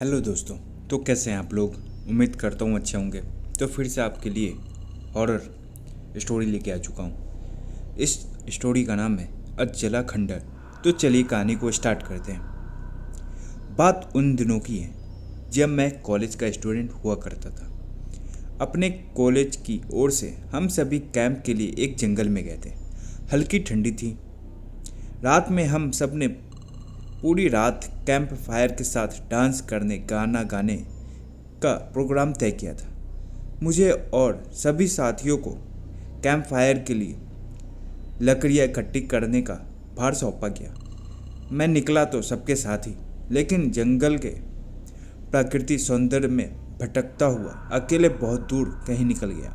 Hello दोस्तों। तो कैसे हैं आप लोग? उम्मीद करता हूँ अच्छे होंगे। तो फिर से आपके लिए हॉरर स्टोरी लेके आ चुका हूँ। इस स्टोरी का नाम है अजला खंडर। तो चलिए कहानी को स्टार्ट करते हैं। बात उन दिनों की है जब मैं कॉलेज का स्टूडेंट हुआ करता था। अपने कॉलेज की ओर से हम सभी कैंप के लिए एक जंगल में गए थे। हल्की ठंडी थी। रात में हम सब ने पूरी रात कैंप फायर के साथ डांस करने गाना गाने का प्रोग्राम तय किया था। मुझे और सभी साथियों को कैंप फायर के लिए लकड़ियाँ इकट्ठी करने का भार सौंपा गया। मैं निकला तो सबके साथ ही, लेकिन जंगल के प्राकृतिक सौंदर्य में भटकता हुआ अकेले बहुत दूर कहीं निकल गया।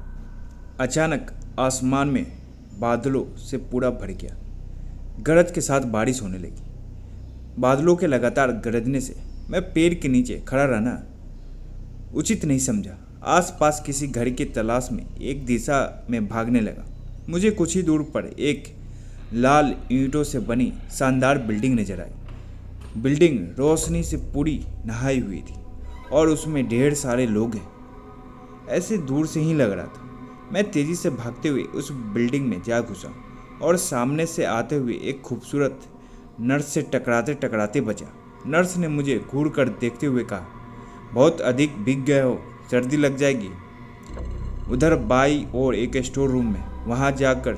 अचानक आसमान में बादलों से पूरा भर गया। गरज के साथ बारिश होने लगी। बादलों के लगातार गरजने से मैं पेड़ के नीचे खड़ा रहना उचित नहीं समझा। आसपास किसी घर की तलाश में एक दिशा में भागने लगा। मुझे कुछ ही दूर पर एक लाल ईंटों से बनी शानदार बिल्डिंग नजर आई। बिल्डिंग रोशनी से पूरी नहाई हुई थी और उसमें ढेर सारे लोग हैं, ऐसे दूर से ही लग रहा था। मैं तेजी से भागते हुए उस बिल्डिंग में जा घुसा और सामने से आते हुए एक खूबसूरत नर्स से टकराते टकराते बचा। नर्स ने मुझे घूर कर देखते हुए कहा, बहुत अधिक भीग गए हो, सर्दी लग जाएगी। उधर बाई और एक स्टोर रूम में, वहाँ जाकर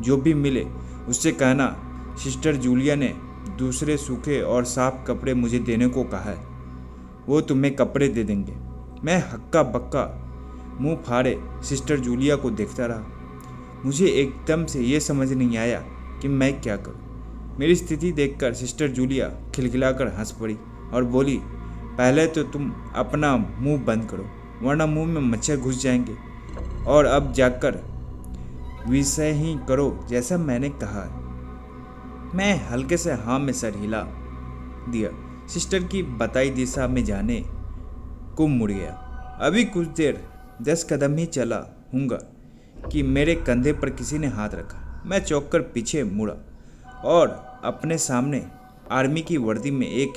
जो भी मिले उससे कहना सिस्टर जूलिया ने दूसरे सूखे और साफ कपड़े मुझे देने को कहा है। वो तुम्हें कपड़े दे देंगे। मैं हक्का बक्का मुंह फाड़े सिस्टर जूलिया को देखता रहा। मुझे एकदम से ये समझ नहीं आया कि मैं क्या करूं। मेरी स्थिति देखकर सिस्टर जूलिया खिलखिलाकर हंस पड़ी और बोली, पहले तो तुम अपना मुंह बंद करो, वरना मुंह में मच्छर घुस जाएंगे। और अब जाकर विषय ही करो जैसा मैंने कहा है। मैं हल्के से हाँ में सर हिला दिया। सिस्टर की बताई दिशा में जाने को मुड़ गया। अभी कुछ देर 10 कदम ही चला हूँगा कि मेरे कंधे पर किसी ने हाथ रखा। मैं चौंक कर पीछे मुड़ा और अपने सामने आर्मी की वर्दी में एक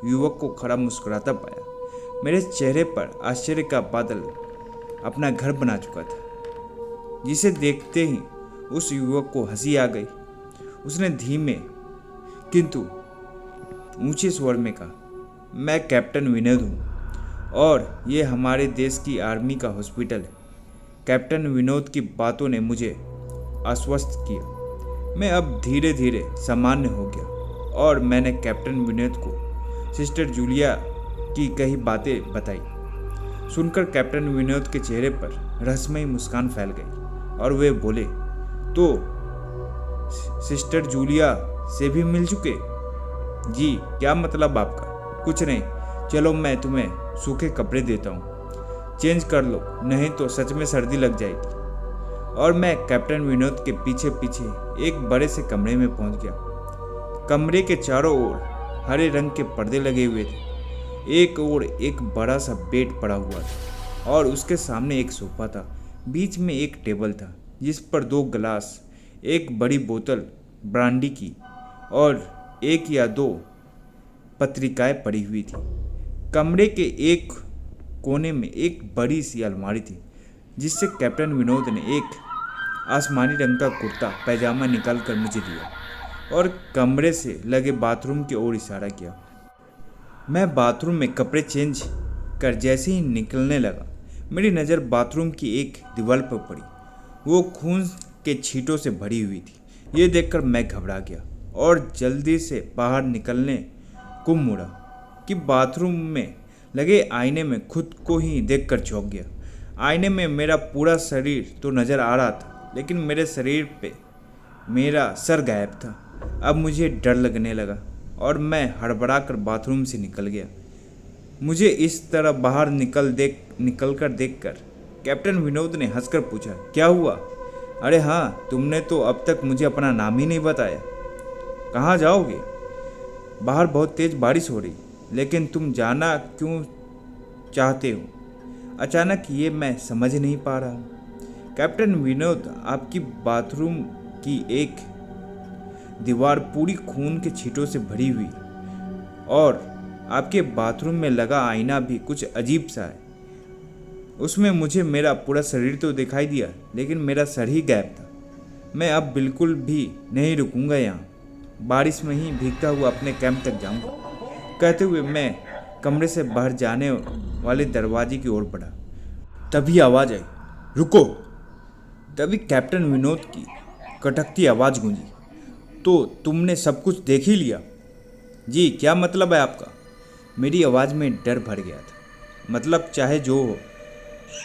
युवक को खड़ा मुस्कुराता पाया। मेरे चेहरे पर आश्चर्य का बादल अपना घर बना चुका था, जिसे देखते ही उस युवक को हंसी आ गई। उसने धीमे किंतु ऊंचे स्वर में कहा, मैं कैप्टन विनोद हूँ और ये हमारे देश की आर्मी का हॉस्पिटल है। कैप्टन विनोद की बातों ने मुझे आश्वस्त किया। मैं अब धीरे धीरे सामान्य हो गया और मैंने कैप्टन विनोद को सिस्टर जूलिया की कई बातें बताई। सुनकर कैप्टन विनोद के चेहरे पर रहस्यमय मुस्कान फैल गई और वे बोले, तो सिस्टर जूलिया से भी मिल चुके? जी, क्या मतलब आपका? कुछ नहीं, चलो मैं तुम्हें सूखे कपड़े देता हूँ, चेंज कर लो, नहीं तो सच में सर्दी लग जाएगी। और मैं कैप्टन विनोद के पीछे पीछे एक बड़े से कमरे में पहुंच गया। कमरे के चारों ओर हरे रंग के पर्दे लगे हुए थे। एक ओर एक बड़ा सा बेड पड़ा हुआ था और उसके सामने एक सोफा था। बीच में एक टेबल था जिस पर 2 गिलास, एक बड़ी बोतल ब्रांडी की और 1 या 2 पत्रिकाएं पड़ी हुई थी। कमरे के एक कोने में एक बड़ी सी अलमारी थी जिससे कैप्टन विनोद ने एक आसमानी रंग का कुर्ता पैजामा निकाल कर मुझे दिया और कमरे से लगे बाथरूम की ओर इशारा किया। मैं बाथरूम में कपड़े चेंज कर जैसे ही निकलने लगा, मेरी नज़र बाथरूम की एक दीवार पर पड़ी। वो खून के छींटों से भरी हुई थी। ये देखकर मैं घबरा गया और जल्दी से बाहर निकलने को मुड़ा कि बाथरूम में लगे आईने में खुद को ही देखकर चौंक गया। आईने में मेरा पूरा शरीर तो नज़र आ रहा था, लेकिन मेरे शरीर पे मेरा सर गायब था। अब मुझे डर लगने लगा और मैं हड़बड़ाकर बाथरूम से निकल गया। मुझे इस तरह बाहर निकलकर देखकर कैप्टन विनोद ने हंसकर पूछा, क्या हुआ? अरे हाँ, तुमने तो अब तक मुझे अपना नाम ही नहीं बताया। कहाँ जाओगे? बाहर बहुत तेज बारिश हो रही, लेकिन तुम जाना क्यों चाहते हो? अचानक ये मैं समझ नहीं पा रहा हूँ। कैप्टन विनोद, आपकी बाथरूम की एक दीवार पूरी खून के छींटों से भरी हुई और आपके बाथरूम में लगा आईना भी कुछ अजीब सा है। उसमें मुझे मेरा पूरा शरीर तो दिखाई दिया, लेकिन मेरा सर ही गायब था। मैं अब बिल्कुल भी नहीं रुकूंगा यहाँ, बारिश में ही भीगता हुआ अपने कैंप तक जाऊंगा। कहते हुए मैं कमरे से बाहर जाने वाले दरवाजे की ओर बढ़ा। तभी आवाज़ आई, रुको। तभी कैप्टन विनोद की कटकती आवाज़ गूंजी, तो तुमने सब कुछ देख ही लिया? जी, क्या मतलब है आपका? मेरी आवाज़ में डर भर गया था। मतलब चाहे जो हो,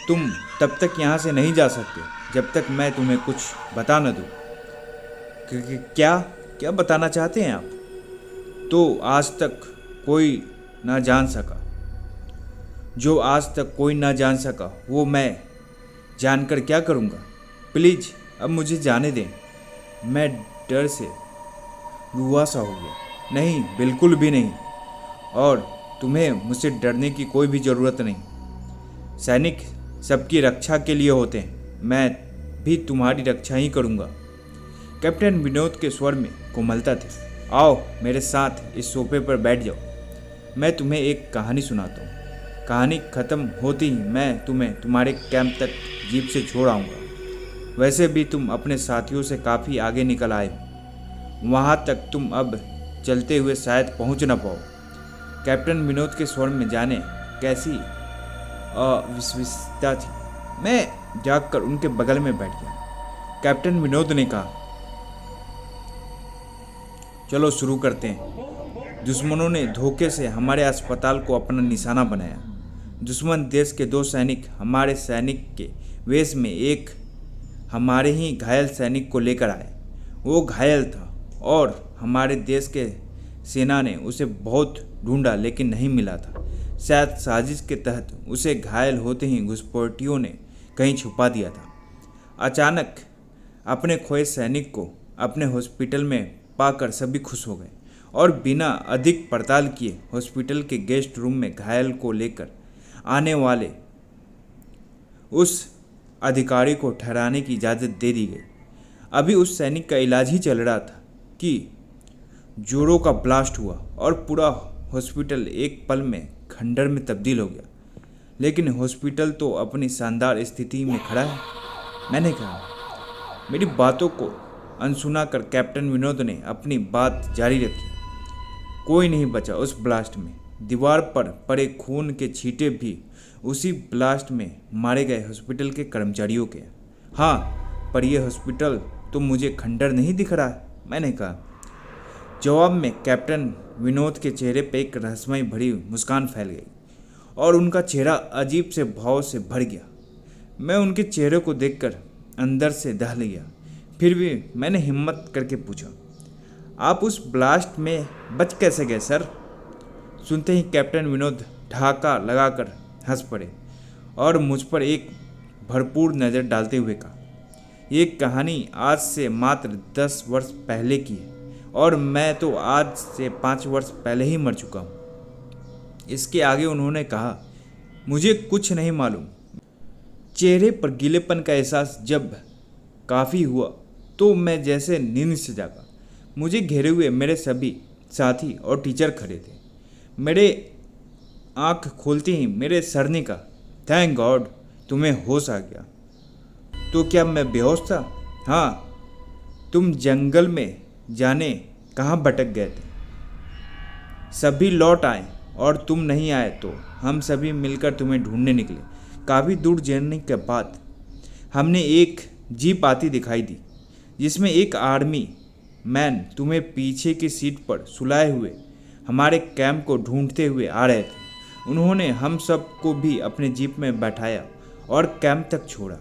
तुम तब तक यहाँ से नहीं जा सकते जब तक मैं तुम्हें कुछ बता न दूँ। क्या क्या बताना चाहते हैं आप? तो आज तक कोई ना जान सका, जो आज तक कोई ना जान सका वो मैं जानकर क्या करूँगा? प्लीज़ अब मुझे जाने दें। मैं डर से रुआ सा हो गया। नहीं, बिल्कुल भी नहीं, और तुम्हें मुझसे डरने की कोई भी ज़रूरत नहीं। सैनिक सबकी रक्षा के लिए होते हैं, मैं भी तुम्हारी रक्षा ही करूँगा। कैप्टन विनोद के स्वर में कोमलता थी। आओ मेरे साथ इस सोफे पर बैठ जाओ, मैं तुम्हें एक कहानी सुनाता हूँ। कहानी ख़त्म होती ही मैं तुम्हें तुम्हारे कैंप तक जीप से छोड़ आऊँगा। वैसे भी तुम अपने साथियों से काफ़ी आगे निकल आए हो, वहाँ तक तुम अब चलते हुए शायद पहुँच ना पाओ। कैप्टन विनोद के स्वर में जाने कैसी अविश्वसनीयता थी। मैं जागकर उनके बगल में बैठ गया। कैप्टन विनोद ने कहा, चलो शुरू करते हैं। दुश्मनों ने धोखे से हमारे अस्पताल को अपना निशाना बनाया। दुश्मन देश के 2 सैनिक हमारे सैनिक के वेश में एक हमारे ही घायल सैनिक को लेकर आए। वो घायल था और हमारे देश के सेना ने उसे बहुत ढूंढा लेकिन नहीं मिला था। शायद साजिश के तहत उसे घायल होते ही घुसपैठियों ने कहीं छुपा दिया था। अचानक अपने खोए सैनिक को अपने हॉस्पिटल में पाकर सभी खुश हो गए और बिना अधिक पड़ताल किए हॉस्पिटल के गेस्ट रूम में घायल को लेकर आने वाले उस अधिकारी को ठहराने की इजाज़त दे दी गई। अभी उस सैनिक का इलाज ही चल रहा था कि जोरों का ब्लास्ट हुआ और पूरा हॉस्पिटल एक पल में खंडर में तब्दील हो गया। लेकिन हॉस्पिटल तो अपनी शानदार स्थिति में खड़ा है, मैंने कहा। मेरी बातों को अनसुना कर कैप्टन विनोद ने अपनी बात जारी रखी। कोई नहीं बचा उस ब्लास्ट में। दीवार पर पड़े खून के छींटे भी उसी ब्लास्ट में मारे गए हॉस्पिटल के कर्मचारियों के। हाँ, पर यह हॉस्पिटल तो मुझे खंडर नहीं दिख रहा है, मैंने कहा। जवाब में कैप्टन विनोद के चेहरे पर एक रहस्यमय भरी मुस्कान फैल गई और उनका चेहरा अजीब से भाव से भर गया। मैं उनके चेहरे को देखकर अंदर से दहल गया। फिर भी मैंने हिम्मत करके पूछा, आप उस ब्लास्ट में बच कैसे गए सर? सुनते ही कैप्टन विनोद ठहाका लगाकर हंस पड़े और मुझ पर एक भरपूर नज़र डालते हुए कहा, ये कहानी आज से मात्र 10 वर्ष पहले की है और मैं तो आज से 5 वर्ष पहले ही मर चुका हूँ। इसके आगे उन्होंने कहा, मुझे कुछ नहीं मालूम। चेहरे पर गीलेपन का एहसास जब काफ़ी हुआ तो मैं जैसे नींद से जागा। मुझे घेरे हुए मेरे सभी साथी और टीचर खड़े थे। मेरे आँख खोलते ही मेरे सर ने कहा, थैंक गॉड तुम्हें होश आ गया। तो क्या मैं बेहोश था? हाँ, तुम जंगल में जाने कहाँ भटक गए थे। सभी लौट आए और तुम नहीं आए तो हम सभी मिलकर तुम्हें ढूंढने निकले। काफ़ी दूर जाने के बाद हमने एक जीप आती दिखाई दी जिसमें एक आर्मी मैन तुम्हें पीछे की सीट पर सुलाए हुए हमारे कैंप को ढूंढते हुए आ रहे थे। उन्होंने हम सब को भी अपने जीप में बैठाया और कैंप तक छोड़ा।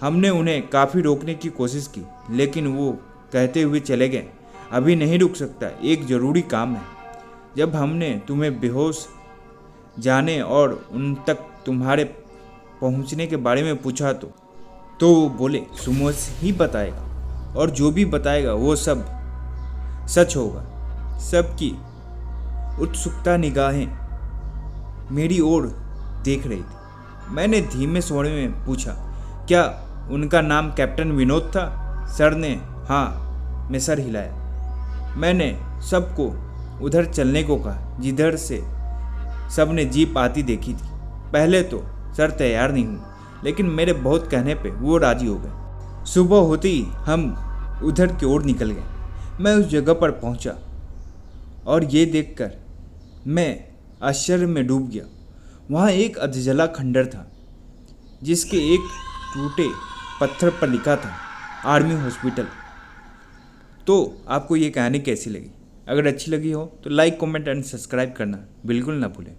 हमने उन्हें काफ़ी रोकने की कोशिश की लेकिन वो कहते हुए चले गए, अभी नहीं रुक सकता, एक ज़रूरी काम है। जब हमने तुम्हें बेहोश जाने और उन तक तुम्हारे पहुंचने के बारे में पूछा तो वो बोले सुमोस ही बताएगा और जो भी बताएगा वो सब सच होगा। सबकी उत्सुकता निगाहें मेरी ओर देख रही थी। मैंने धीमे स्वर में पूछा, क्या उनका नाम कैप्टन विनोद था? सर ने हाँ में सर हिलाया। मैंने सबको उधर चलने को कहा जिधर से सब ने जीप आती देखी थी। पहले तो सर तैयार नहीं हुए, लेकिन मेरे बहुत कहने पे वो राजी हो गए। सुबह होते ही हम उधर की ओर निकल गए। मैं उस जगह पर पहुंचा और ये देखकर मैं आश्चर्य में डूब गया। वहाँ एक अधजला खंडर था जिसके एक टूटे पत्थर पर लिखा था आर्मी हॉस्पिटल। तो आपको ये कहानी कैसी लगी? अगर अच्छी लगी हो तो लाइक, कमेंट एंड सब्सक्राइब करना बिल्कुल ना भूलें।